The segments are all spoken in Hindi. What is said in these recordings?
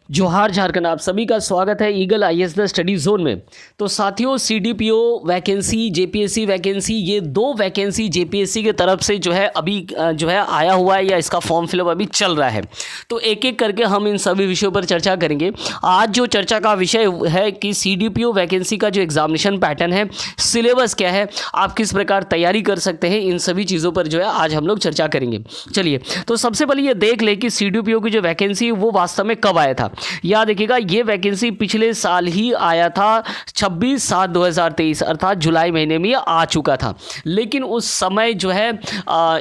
जोहार झारखंड, आप सभी का स्वागत है eagle IAS the study zone में। तो साथियों, सीडीपीओ वैकेंसी, जेपीएससी वैकेंसी, ये दो वैकेंसी जेपीएससी की तरफ से जो है अभी जो है आया हुआ है या इसका फॉर्म फिलअप अभी चल रहा है। तो एक एक करके हम इन सभी विषयों पर चर्चा करेंगे। आज जो चर्चा का विषय है कि सीडीपीओ वैकेंसी का जो एग्जामिनेशन पैटर्न है, सिलेबस क्या है, आप किस प्रकार तैयारी कर सकते हैं, इन सभी चीज़ों पर जो है आज हम लोग चर्चा करेंगे। चलिए, तो सबसे पहले ये देख ले कि सीडीपीओ की जो वैकेंसी वो वास्तव में कब आया था। याद रखिएगा, ये वैकेंसी पिछले साल ही आया था, 26/7/2023 अर्थात जुलाई महीने में आ चुका था। लेकिन उस समय जो है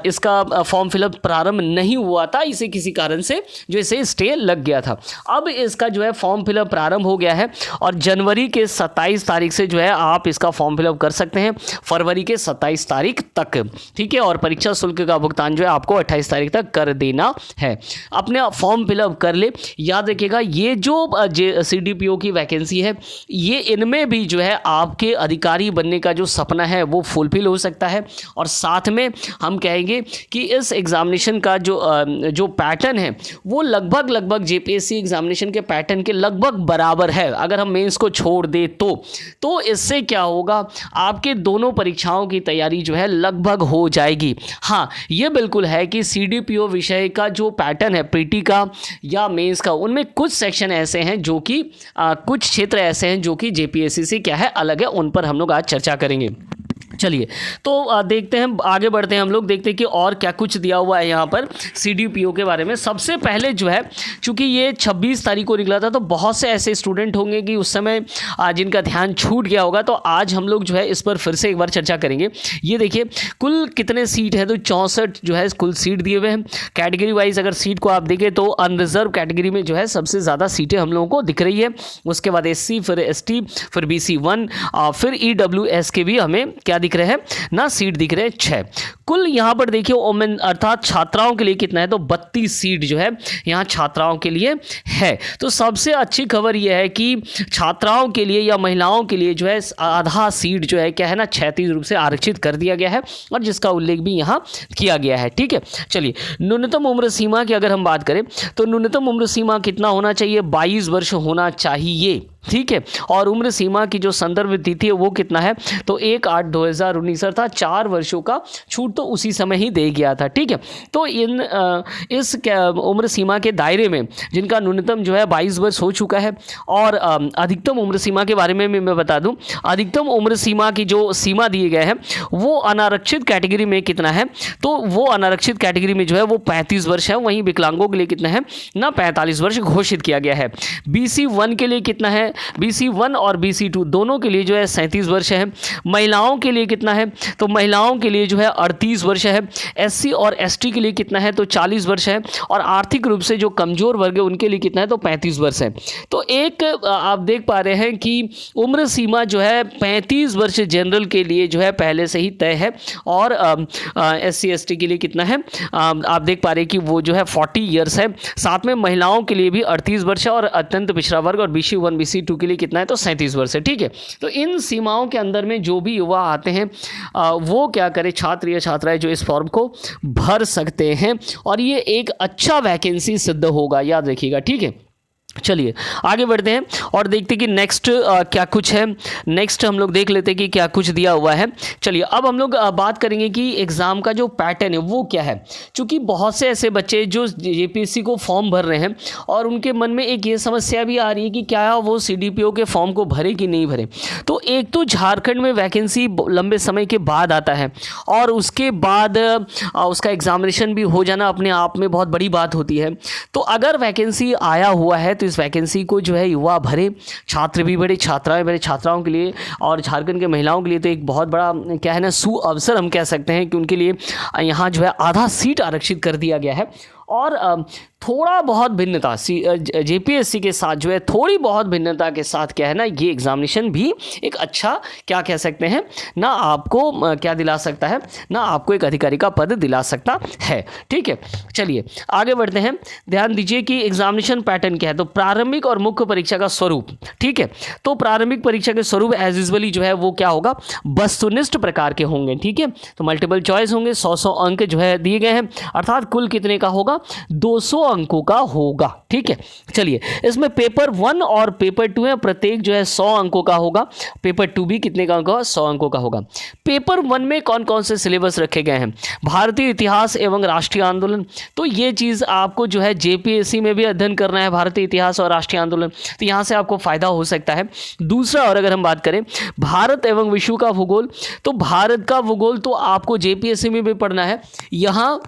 इसका फॉर्म फिलअप प्रारंभ नहीं हुआ था, इसे किसी कारण से जो इसे स्टे लग गया था। अब इसका जो है फॉर्म फिलअप प्रारंभ हो गया है और जनवरी के 27 तारीख से जो है आप इसका फॉर्म फिलअप कर सकते हैं, फरवरी के 27 तारीख तक, ठीक है। और परीक्षा शुल्क का भुगतान जो है आपको 28 तारीख तक कर देना है। अपने फॉर्म फिलअप कर ले। याद रखिएगा, ये जो सीडीपीओ की वैकेंसी है, ये इनमें भी जो है आपके अधिकारी बनने का जो सपना है वो फुलफिल हो सकता है। और साथ में हम कहेंगे कि इस एग्जामिनेशन का जो पैटर्न है वो लगभग जेपीएससी एग्जामिनेशन के पैटर्न के लगभग बराबर है। अगर हम मेंस को छोड़ दे तो इससे क्या होगा, आपके दोनों परीक्षाओं की तैयारी जो है लगभग हो जाएगी। हाँ, ये बिल्कुल है कि सीडीपीओ विषय का जो पैटर्न है, पीटी का या मेंस का, उनमें कुछ सेक्शन ऐसे हैं जो कि कुछ क्षेत्र ऐसे हैं जो कि जेपीएससी से क्या है अलग है। उन पर हम लोग आज चर्चा करेंगे। चलिए, तो देखते हैं, आगे बढ़ते हैं हम लोग, देखते हैं कि और क्या कुछ दिया हुआ है यहाँ पर सीडीपीओ के बारे में। सबसे पहले जो है, चूंकि ये 26 तारीख को निकला था, तो बहुत से ऐसे स्टूडेंट होंगे कि उस समय जिनका ध्यान छूट गया होगा। तो आज हम लोग जो है इस पर फिर से एक बार चर्चा करेंगे। ये देखिए, कुल कितने सीट है, तो 64 जो है कुल सीट दिए हुए हैं। कैटेगरी वाइज अगर सीट को आप देखें तो अनरिजर्व कैटेगरी में जो है सबसे ज़्यादा सीटें हम लोगों को दिख रही है। उसके बाद एससी, फिर एसटी, फिर बीसी 1, फिर ईडब्ल्यूएस के भी हमें क्या दिख रहे हैं ना, सीट दिख रहे हैं 6। कुल यहां पर देखिए ओमेन अर्थात छात्राओं के लिए कितना है, तो 32 सीट जो है यहां छात्राओं के लिए है। तो सबसे अच्छी खबर यह है कि छात्राओं के लिए या महिलाओं के लिए जो है आधा सीट जो है क्या है ना, 36 रूप से आरक्षित कर दिया गया है और जिसका उल्लेख भी यहां किया गया है, ठीक है। चलिए, न्यूनतम उम्र सीमा की अगर हम बात करें तो न्यूनतम उम्र सीमा कितना होना चाहिए, 22 वर्ष होना चाहिए, ठीक है। और उम्र सीमा की जो संदर्भ तिथि है वो कितना है, तो 1/8/2019 अर्थात 4 वर्षों का छूट तो उसी समय ही दे गया था, ठीक है। तो इस उम्र सीमा के दायरे में जिनका न्यूनतम जो है 22 वर्ष हो चुका है। और अधिकतम उम्र सीमा के बारे में मैं बता दूं, अधिकतम उम्र सीमा की जो सीमा दिए गए हैं वो अनारक्षित कैटेगरी में कितना है, तो वो अनारक्षित कैटेगरी में जो है वो 35 वर्ष है। वहीं विकलांगों के लिए कितना है ना, 45 वर्ष घोषित किया गया है। बीसी 1 के लिए कितना है, बीसी 1 और बीसी 2 दोनों के लिए जो है 37 वर्ष है। महिलाओं के लिए कितना है, तो महिलाओं के लिए जो है 38 वर्ष है। एससी और एसटी के लिए कितना है, तो 40 वर्ष है। और आर्थिक रूप से जो कमजोर वर्ग है उनके लिए कितना है, तो 35 वर्ष है। तो एक आप देख पा रहे हैं कि उम्र सीमा जो है 35 वर्ष जनरल के लिए जो है पहले से ही तय है। और एससी एसटी के लिए कितना है, आप देख पा रहे हैं कि वो जो है 40 ईयर्स है। साथ में महिलाओं के लिए भी 38 वर्ष है और अत्यंत पिछड़ा वर्ग और बीसी 1 बीसी 2 के लिए कितना है, तो 37 वर्ष है, ठीक है। तो इन सीमाओं के अंदर में जो भी युवा आते हैं वो क्या करें, छात्र या छात्राएं जो इस फॉर्म को भर सकते हैं और ये एक अच्छा वैकेंसी सिद्ध होगा, याद रखिएगा, ठीक है। चलिए आगे बढ़ते हैं और देखते हैं कि नेक्स्ट क्या कुछ है। नेक्स्ट हम लोग देख लेते हैं कि क्या कुछ दिया हुआ है। चलिए, अब हम लोग बात करेंगे कि एग्ज़ाम का जो पैटर्न है वो क्या है। क्योंकि बहुत से ऐसे बच्चे जो जेपीएससी को फॉर्म भर रहे हैं और उनके मन में एक ये समस्या भी आ रही है कि क्या वो सीडीपीओ के फॉर्म को भरे कि नहीं भरे। तो एक तो झारखंड में वैकेंसी लंबे समय के बाद आता है और उसके बाद उसका एग्जामिनेशन भी हो जाना अपने आप में बहुत बड़ी बात होती है। तो अगर वैकेंसी आया हुआ है तो इस वैकेंसी को जो है युवा भरे, छात्र भी भरे, छात्राएं भरे। छात्राओं के लिए और झारखंड के महिलाओं के लिए तो एक बहुत बड़ा क्या है ना, सुअवसर हम कह सकते हैं कि उनके लिए यहाँ जो है आधा सीट आरक्षित कर दिया गया है। और थोड़ा बहुत भिन्नता जेपीएससी के साथ जो है थोड़ी बहुत भिन्नता के साथ क्या है ना, ये एग्जामिनेशन भी एक अच्छा क्या कह सकते हैं ना, आपको क्या दिला सकता है ना, आपको एक अधिकारी का पद दिला सकता है, ठीक है। चलिए आगे बढ़ते हैं। ध्यान दीजिए कि एग्जामिनेशन पैटर्न क्या है, तो प्रारंभिक और मुख्य परीक्षा का स्वरूप, ठीक है। तो प्रारंभिक परीक्षा के स्वरूप एज यूजुअली जो है वो क्या होगा, वस्तुनिष्ठ प्रकार के होंगे, ठीक है। तो मल्टीपल चॉइस होंगे, 100 अंक जो है दिए गए हैं, अर्थात कुल कितने का होगा, 200 अंकों का होगा। ठीक है, चलिए इसमें पेपर 1 और पेपर 2 है, प्रत्येक जो है 100 अंकों का होगा। पेपर 2 भी कितने का होगा? 100 अंकों का होगा। पेपर 1 में कौन कौन से सिलेबस रखे गए हैं? भारतीय इतिहास एवं राष्ट्रीय आंदोलन, तो ये चीज़ आपको जो है जेपीएससी में भी अध्ययन करना है, भारतीय इतिहास और राष्ट्रीय आंदोलन, तो यहाँ से आपको फायदा हो सकता है। दूसरा, और अगर हम बात करें भारत एवं विश्व का भूगोल, तो भारत का भूगोल तो आपको जेपीएससी में भी पढ़ना है। यहाँ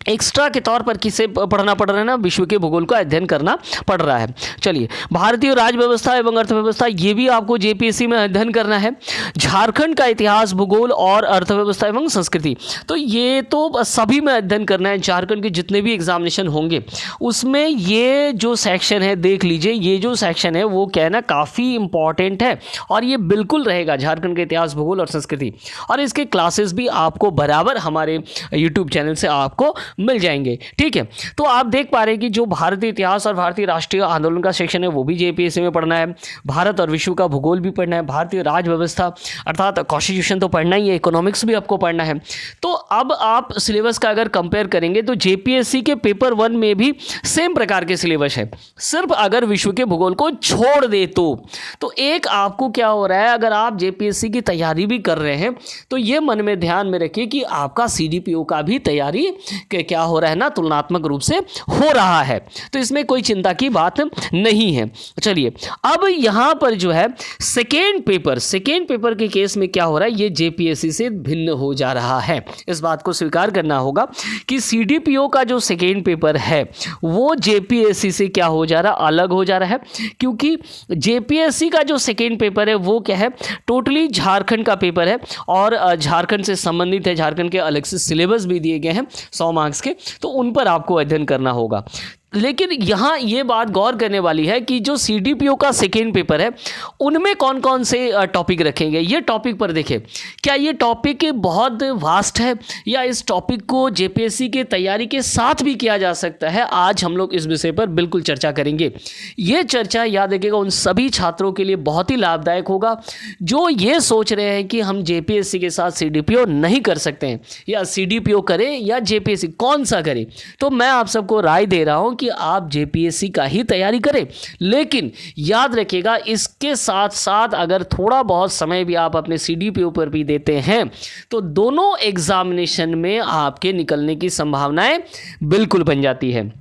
एक्स्ट्रा के तौर पर किसे पढ़ना पड़ रहा है ना, विश्व के भूगोल का अध्ययन करना पड़ रहा है। चलिए, भारतीय राज्य व्यवस्था एवं अर्थव्यवस्था, ये भी आपको जेपीएससी में अध्ययन करना है। झारखंड का इतिहास, भूगोल और अर्थव्यवस्था एवं संस्कृति, तो ये तो सभी में अध्ययन करना है। झारखंड के जितने भी एग्जामिनेशन होंगे उसमें ये जो सेक्शन है, देख लीजिए, ये जो सेक्शन है वो क्या है ना, काफ़ी इंपॉर्टेंट है और ये बिल्कुल रहेगा, झारखंड के इतिहास, भूगोल और संस्कृति। और इसके क्लासेस भी आपको बराबर हमारे यूट्यूब चैनल से आपको मिल जाएंगे। ठीक है, तो आप देख पा रहे हैं कि जो भारतीय इतिहास और भारतीय राष्ट्रीय आंदोलन का सेक्शन है वो भी जेपीएससी में पढ़ना है। भारत और विश्व का भूगोल भी पढ़ना है। भारतीय राज्य व्यवस्था अर्थात कॉन्स्टिट्यूशन तो पढ़ना ही है, इकोनॉमिक्स भी आपको पढ़ना है। तो अब आप सिलेबस का अगर कंपेयर करेंगे तो जेपीएससी के पेपर 1 में भी सेम प्रकार के सिलेबस है, सिर्फ अगर विश्व के भूगोल को छोड़ दे तो एक आपको क्या हो रहा है, अगर आप जेपीएससी की तैयारी भी कर रहे हैं तो ये मन में ध्यान में रखिए कि आपका सीडीपीओ का भी तैयारी क्या हो रहा है ना, तुलनात्मक रूप से हो रहा है। तो इसमें कोई चिंता की बात नहीं है। चलिए, अब यहां पर जो है सेकेंड पेपर के केस में क्या हो रहा है, ये जेपीएससी से भिन्न हो जा रहा है। इस बात को स्वीकार करना होगा कि सीडीपीओ का जो सेकेंड पेपर है वो जेपीएससी से क्या हो जा रहा है, अलग हो जा रहा है। क्योंकि जेपीएससी का जो सेकेंड पेपर है वो क्या है, टोटली झारखंड का पेपर है और झारखंड से संबंधित है। झारखंड के अलग से सिलेबस भी दिए गए हैं 100 मार्क्स के, तो उन पर आपको अध्ययन करना होगा। लेकिन यहाँ ये बात गौर करने वाली है कि जो सीडीपीओ का सेकेंड पेपर है उनमें कौन कौन से टॉपिक रखेंगे, ये टॉपिक पर देखें। क्या ये टॉपिक बहुत वास्ट है या इस टॉपिक को जेपीएससी के तैयारी के साथ भी किया जा सकता है? आज हम लोग इस विषय पर बिल्कुल चर्चा करेंगे। ये चर्चा याद रखिएगा उन सभी छात्रों के लिए बहुत ही लाभदायक होगा जो ये सोच रहे हैं कि हम जेपीएससी के साथ सीडीपीओ नहीं कर सकते हैं, या सीडीपीओ करें या जेपीएससी, कौन सा करें। तो मैं आप सबको राय दे रहा हूँ कि आप जेपीएससी का ही तैयारी करें। लेकिन याद रखिएगा इसके साथ साथ अगर थोड़ा बहुत समय भी आप अपने सीडीपीओ पर भी देते हैं तो दोनों एग्जामिनेशन में आपके निकलने की संभावनाएं बिल्कुल बन जाती है।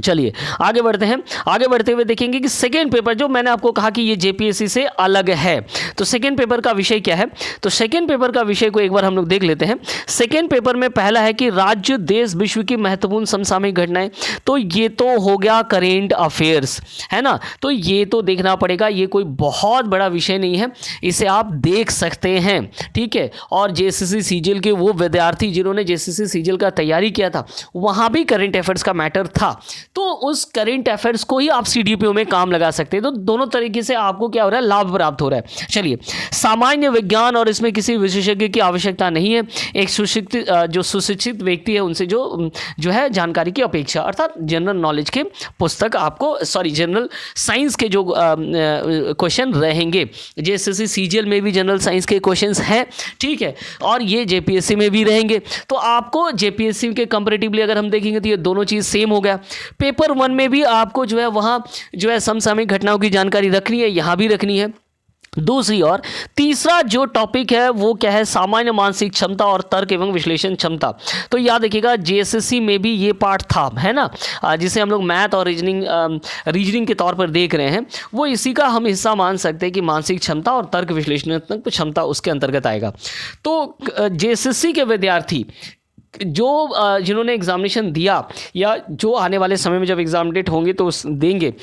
चलिए आगे बढ़ते हैं। आगे बढ़ते हुए देखेंगे कि सेकेंड पेपर, जो मैंने आपको कहा कि ये जेपीएससी से अलग है, तो सेकेंड पेपर का विषय क्या है? तो सेकेंड पेपर का विषय को एक बार हम लोग देख लेते हैं। सेकेंड पेपर में पहला है कि राज्य, देश, विश्व की महत्वपूर्ण समसामयिक घटनाएं, तो ये तो हो गया करेंट अफेयर्स, है ना। तो ये तो देखना पड़ेगा, ये कोई बहुत बड़ा विषय नहीं है, इसे आप देख सकते हैं। ठीक है, और जेएसएससी सीजीएल के वो विद्यार्थी जिन्होंने जेएसएससी सीजीएल का तैयारी किया था वहाँ भी करेंट अफेयर्स का मैटर था, तो उस करेंट अफेयर्स को ही आप सीडीपीओ में काम लगा सकते हैं। तो दोनों तरीके से आपको क्या हो रहा है, लाभ प्राप्त हो रहा है। चलिए, सामान्य विज्ञान, और इसमें किसी विशेषज्ञ की आवश्यकता नहीं है, एक सुशिक्षित व्यक्ति है उनसे जो है जानकारी की अपेक्षा, अर्थात जनरल नॉलेज के पुस्तक आपको, जनरल साइंस के जो क्वेश्चन रहेंगे। जेएसएससी सीजीएल में भी जनरल साइंस के क्वेश्चंस हैं, ठीक है, और ये जेपीएससी में भी रहेंगे। तो आपको जेपीएससी के कंपैरेटिवली अगर हम देखेंगे तो ये दोनों चीज़ सेम हो गया। पेपर 1 में भी आपको जो है वहाँ जो है समसामयिक घटनाओं की जानकारी रखनी है, यहाँ भी रखनी है। दूसरी और तीसरा जो टॉपिक है वो क्या है, सामान्य मानसिक क्षमता और तर्क एवं विश्लेषण क्षमता। तो याद रखिएगा जेएसएससी में भी ये पार्ट था, है ना, जिसे हम लोग मैथ और रीजनिंग के तौर पर देख रहे हैं, वो इसी का हम हिस्सा मान सकते हैं कि मानसिक क्षमता और तर्क विश्लेषणात्मक क्षमता उसके अंतर्गत आएगा। तो जेएसएससी के विद्यार्थी जिन्होंने एग्जामिनेशन दिया या जो आने वाले समय में जब एग्जाम डेट होंगे तो देंगे,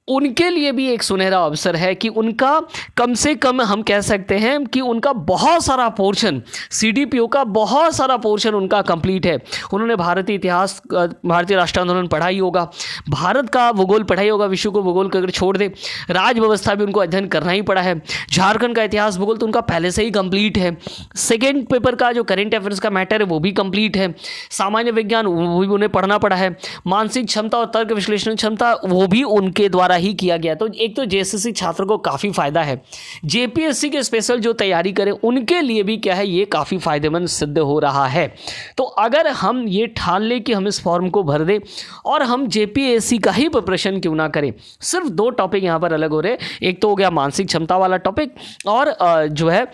उनके लिए भी एक सुनहरा अवसर है कि उनका कम से कम हम कह सकते हैं कि उनका बहुत सारा पोर्शन, सीडीपीओ का बहुत सारा पोर्शन उनका कंप्लीट है। उन्होंने भारतीय इतिहास, भारतीय राष्ट्र आंदोलन पढ़ाई होगा, भारत का भूगोल पढ़ाई होगा, विश्व को भूगोल अगर छोड़ दे, राज व्यवस्था भी उनको अध्ययन करना ही पड़ा है, झारखंड का इतिहास भूगोल तो उनका पहले से ही कंप्लीट है, सेकेंड पेपर का जो करेंट अफेयर्स का मैटर है वो भी कंप्लीट है, सामान्य विज्ञान वो भी उन्हें पढ़ना पड़ा है, मानसिक क्षमता और तर्क विश्लेषण क्षमता वो भी उनके द्वारा द्वारा ही किया गया। तो एक तो जेएसएससी छात्र को काफ़ी फ़ायदा है, जेपीएससी के स्पेशल जो तैयारी करें उनके लिए भी क्या है, ये काफ़ी फ़ायदेमंद सिद्ध हो रहा है। तो अगर हम ये ठान लें कि हम इस फॉर्म को भर दें और हम जेपीएससी का ही प्रिपरेशन क्यों ना करें। सिर्फ दो टॉपिक यहाँ पर अलग हो रहे हैं, एक तो हो गया मानसिक क्षमता वाला टॉपिक और जो है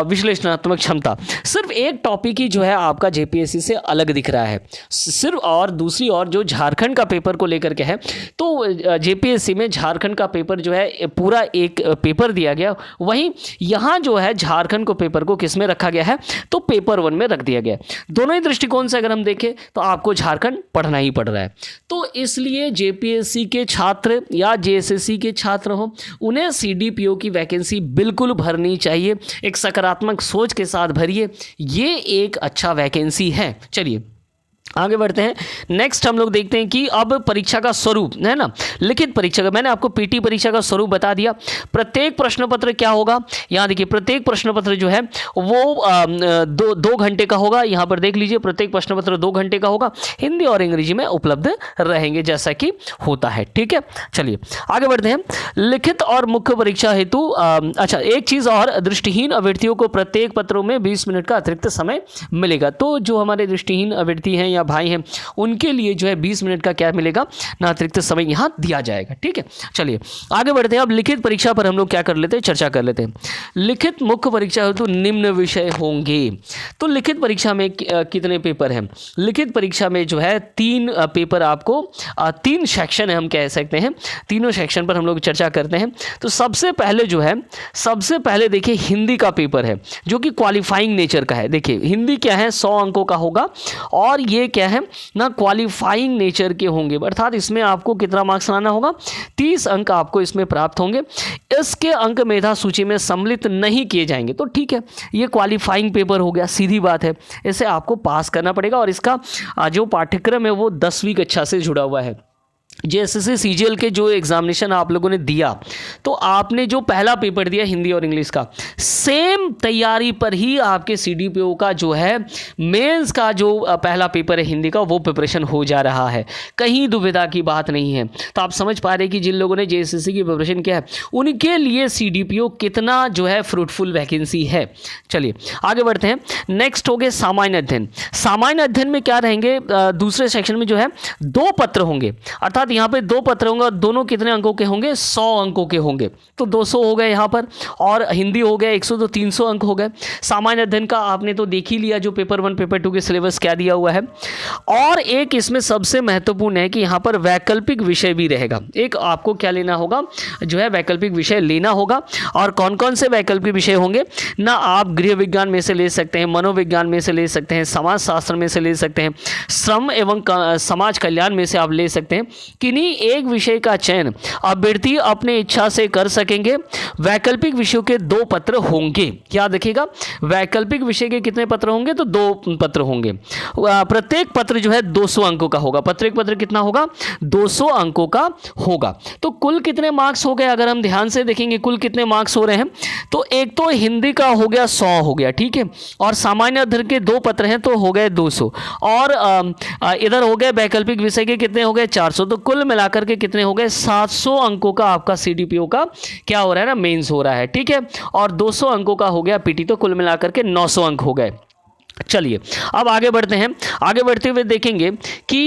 विश्लेषणात्मक क्षमता। सिर्फ एक टॉपिक ही जो है आपका जेपीएससी से अलग दिख रहा है सिर्फ। और दूसरी ओर जो झारखंड का पेपर को लेकर के है, तो जेपीएससी में झारखंड का पेपर जो है पूरा एक पेपर दिया गया, वहीं यहाँ जो है झारखंड को पेपर को किस में रखा गया है, तो पेपर 1 में रख दिया गया। दोनों ही दृष्टिकोण से अगर हम देखें तो आपको झारखंड पढ़ना ही पड़ रहा है। तो इसलिए जेपीएससी के छात्र या जेएसएससी के छात्र हो, उन्हें सीडीपीओ की वैकेंसी बिल्कुल भरनी चाहिए। एक सकारात्मक सोच के साथ भरिए, ये एक अच्छा वैकेंसी है। चलिए आगे बढ़ते हैं। नेक्स्ट हम लोग देखते हैं कि अब परीक्षा का स्वरूप है ना, लिखित परीक्षा का मैंने आपको पीटी परीक्षा का स्वरूप बता दिया। प्रत्येक प्रश्न पत्र क्या होगा, यहाँ देखिए प्रत्येक प्रश्न पत्र जो है वो 2 घंटे का होगा। यहाँ पर देख लीजिए प्रत्येक प्रश्न पत्र 2 घंटे का होगा, हिंदी और अंग्रेजी में उपलब्ध रहेंगे जैसा कि होता है। ठीक है, चलिए आगे बढ़ते हैं। लिखित और मुख्य परीक्षा हेतु अच्छा एक चीज़ और, दृष्टिहीन अभ्यर्थियों को प्रत्येक पत्रों में 20 मिनट का अतिरिक्त समय मिलेगा। तो जो हमारे दृष्टिहीन अभ्यर्थी हैं भाई हैं, उनके लिए जो है 20 मिनट का क्या मिलेगा ना, अतिरिक्त समय यहां दिया जाएगा। ठीक है, चलिए आगे बढ़ते हैं। अब लिखित परीक्षा पर हम लोग क्या कर लेते हैं, चर्चा कर लेते हैं। लिखित मुख्य परीक्षा हो तो निम्न विषय होंगे। तो लिखित परीक्षा में कितने पेपर हैं? लिखित परीक्षा में जो है 3 पेपर आपको 3 सेक्शन है, हम कह सकते हैं। तीनों सेक्शन पर हम लोग चर्चा करते हैं। तो सबसे पहले जो है, सबसे पहले देखिए हिंदी का पेपर है जो कि क्वालिफाइंग नेचर का है। देखिए हिंदी क्या है, 100 अंकों का होगा और ये क्या है ना, क्वालिफाइंग नेचर के होंगे, अर्थात इसमें आपको कितना मार्क्स लाना होगा, 30 अंक आपको इसमें प्राप्त होंगे। इसके अंक मेधा सूची में सम्मिलित नहीं किए जाएंगे। तो ठीक है, ये क्वालिफाइंग पेपर हो गया, सीधी बात है, इसे आपको पास करना पड़ेगा और इसका जो पाठ्यक्रम है वो 10वीं कक्षा से जुड़ा हुआ है। जेएसएससी सीजीएल के जो एग्जामिनेशन आप लोगों ने दिया, तो आपने जो पहला पेपर दिया हिंदी और इंग्लिश का, सेम तैयारी पर ही आपके सीडीपीओ का जो है मेंस का जो पहला पेपर है हिंदी का, वो प्रिपरेशन हो जा रहा है। कहीं दुविधा की बात नहीं है। तो आप समझ पा रहे हैं कि जिन लोगों ने जेएसएससी की प्रिपरेशन किया है उनके लिए सीडीपीओ कितना जो है फ्रूटफुल वैकेंसी है। चलिए आगे बढ़ते हैं। नेक्स्ट हो गए सामान्य अध्ययन। सामान्य अध्ययन में क्या रहेंगे, दूसरे सेक्शन में जो है 2 पत्र होंगे, अर्थात यहाँ पे 2 पत्र होंगे और दोनों कितने अंकों के होंगे, 100 अंकों के होंगे। तो 200 हो गए यहाँ पर, और हिंदी हो गया 100, तो 300 अंक हो गए। सामान्य अध्ययन का आपने तो देख ही लिया जो पेपर 1 पेपर 2 के सिलेबस क्या दिया हुआ है। और एक इसमें सबसे महत्वपूर्ण है कि यहाँ पर वैकल्पिक विषय भी रहेगा। एक आपको क्या लेना होगा, जो है वैकल्पिक विषय लेना होगा। और कौन कौन से वैकल्पिक विषय होंगे ना, आप गृह विज्ञान में से ले सकते हैं, मनोविज्ञान में से ले सकते हैं, समाज शास्त्र में से ले सकते हैं, श्रम एवं समाज कल्याण में से आप ले सकते हैं। किन्हीं एक विषय का चयन अभ्यर्थी अपने इच्छा से कर सकेंगे। वैकल्पिक विषयों के 2 पत्र होंगे, याद रखिएगा। वैकल्पिक विषय के कितने पत्र होंगे, तो 2 पत्र होंगे। प्रत्येक पत्र जो है 200 अंकों का होगा। प्रत्येक पत्र कितना होगा, 200 अंकों का होगा। तो कुल कितने मार्क्स हो गए, अगर हम ध्यान से देखेंगे कुल कितने मार्क्स हो रहे हैं, तो एक तो हिंदी का हो गया 100 हो गया, ठीक है, और सामान्य अध्ययन के 2 पत्र हैं तो हो गए 200, और इधर हो गए वैकल्पिक विषय के कितने हो गए 400। तो कुल मिलाकर के कितने हो गए, 700 अंकों का आपका सीडीपीओ का क्या हो रहा है ना, मेंस हो रहा है। ठीक है, और 200 अंकों का हो गया पीटी, तो कुल मिलाकर के 900 अंक हो गए। चलिए अब आगे बढ़ते हैं। आगे बढ़ते हुए देखेंगे कि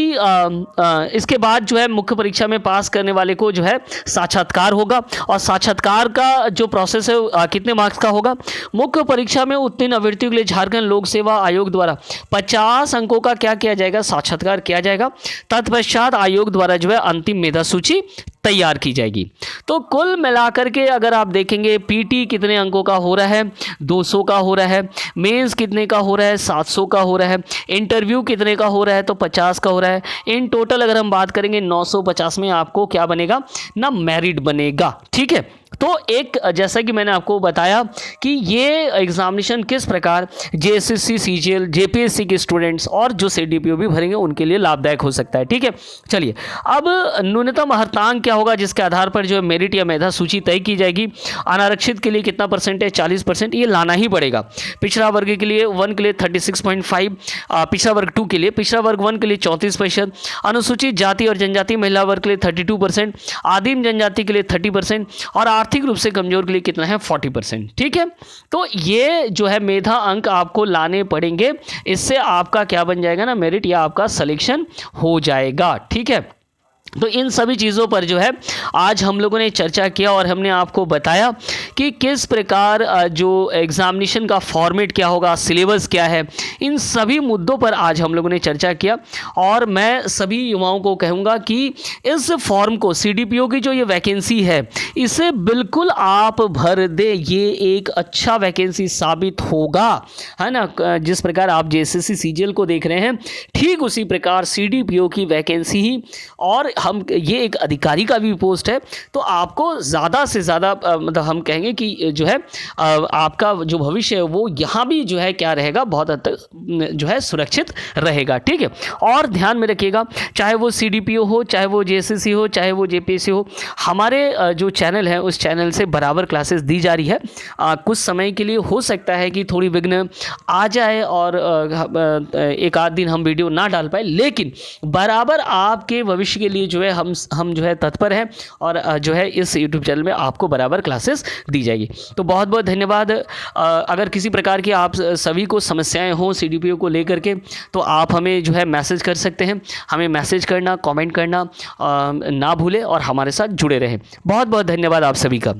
इसके बाद जो है मुख्य परीक्षा में पास करने वाले को जो है साक्षात्कार होगा, और साक्षात्कार का जो प्रोसेस है कितने मार्क्स का होगा। मुख्य परीक्षा में उत्तीर्ण अभ्यर्थियों के लिए झारखंड लोक सेवा आयोग द्वारा 50 अंकों का क्या किया जाएगा, साक्षात्कार किया जाएगा। तत्पश्चात आयोग द्वारा जो है अंतिम मेधा सूची तैयार की जाएगी। तो कुल मिलाकर के अगर आप देखेंगे पीटी कितने अंकों का हो रहा है, 200 का हो रहा है, मेंस कितने का हो रहा है, 700 का हो रहा है, इंटरव्यू कितने का हो रहा है, तो 50 का हो रहा है। इन टोटल अगर हम बात करेंगे 950 में आपको क्या बनेगा ना, मेरिट बनेगा। ठीक है, तो एक जैसा कि मैंने आपको बताया कि ये एग्जामिनेशन किस प्रकार जेएसएससी सीजीएल जेपीएससी के स्टूडेंट्स और जो सीडीपीओ भी भरेंगे उनके लिए लाभदायक हो सकता है। ठीक है, चलिए अब न्यूनतम हर्तांक क्या होगा जिसके आधार पर जो है मेरिट या मेधा सूची तय की जाएगी। अनारक्षित के लिए कितना परसेंट है, 40%, ये लाना ही पड़ेगा। पिछड़ा वर्ग के लिए 1 के लिए 36.5, पिछड़ा वर्ग 2 के लिए, पिछड़ा वर्ग 1 के लिए 34%, अनुसूचित जाति और जनजाति महिला वर्ग के लिए 32%, आदिम जनजाति के लिए 30% और आर्थिक रूप से कमजोर के लिए कितना है, 40%। ठीक है, तो ये जो है मेधा अंक आपको लाने पड़ेंगे, इससे आपका क्या बन जाएगा ना, मेरिट या आपका सिलेक्शन हो जाएगा। ठीक है, तो इन सभी चीज़ों पर जो है आज हम लोगों ने चर्चा किया और हमने आपको बताया कि किस प्रकार जो एग्जामिनेशन का फॉर्मेट क्या होगा, सिलेबस क्या है, इन सभी मुद्दों पर आज हम लोगों ने चर्चा किया। और मैं सभी युवाओं को कहूँगा कि इस फॉर्म को, सीडीपीओ की जो ये वैकेंसी है, इसे बिल्कुल आप भर दे, ये एक अच्छा वैकेंसी साबित होगा, है ना। जिस प्रकार आप जेएसएससी सीजीएल को देख रहे हैं, ठीक उसी प्रकार सीडीपीओ की वैकेंसी ही, और हम ये एक अधिकारी का भी पोस्ट है, तो आपको ज़्यादा से ज़्यादा मतलब हम कहेंगे कि जो है आपका जो भविष्य है वो यहाँ भी जो है क्या रहेगा, बहुत हद तक जो है सुरक्षित रहेगा। ठीक है, और ध्यान में रखिएगा, चाहे वो सीडीपीओ हो, चाहे वो जेएसएससी हो, चाहे वो जेपीएससी हो, हमारे जो चैनल है उस चैनल से बराबर क्लासेस दी जा रही है। कुछ समय के लिए हो सकता है कि थोड़ी विघ्न आ जाए और एक आध दिन हम वीडियो ना डाल पाए, लेकिन बराबर आपके भविष्य के लिए जो है हम जो है तत्पर हैं और जो है इस यूट्यूब चैनल में आपको बराबर क्लासेस दी जाएगी। तो बहुत बहुत धन्यवाद। अगर किसी प्रकार की आप सभी को समस्याएं हों सीडीपीओ को लेकर के, तो आप हमें जो है मैसेज कर सकते हैं। हमें मैसेज करना, कमेंट करना ना भूलें और हमारे साथ जुड़े रहें। बहुत बहुत धन्यवाद आप सभी का।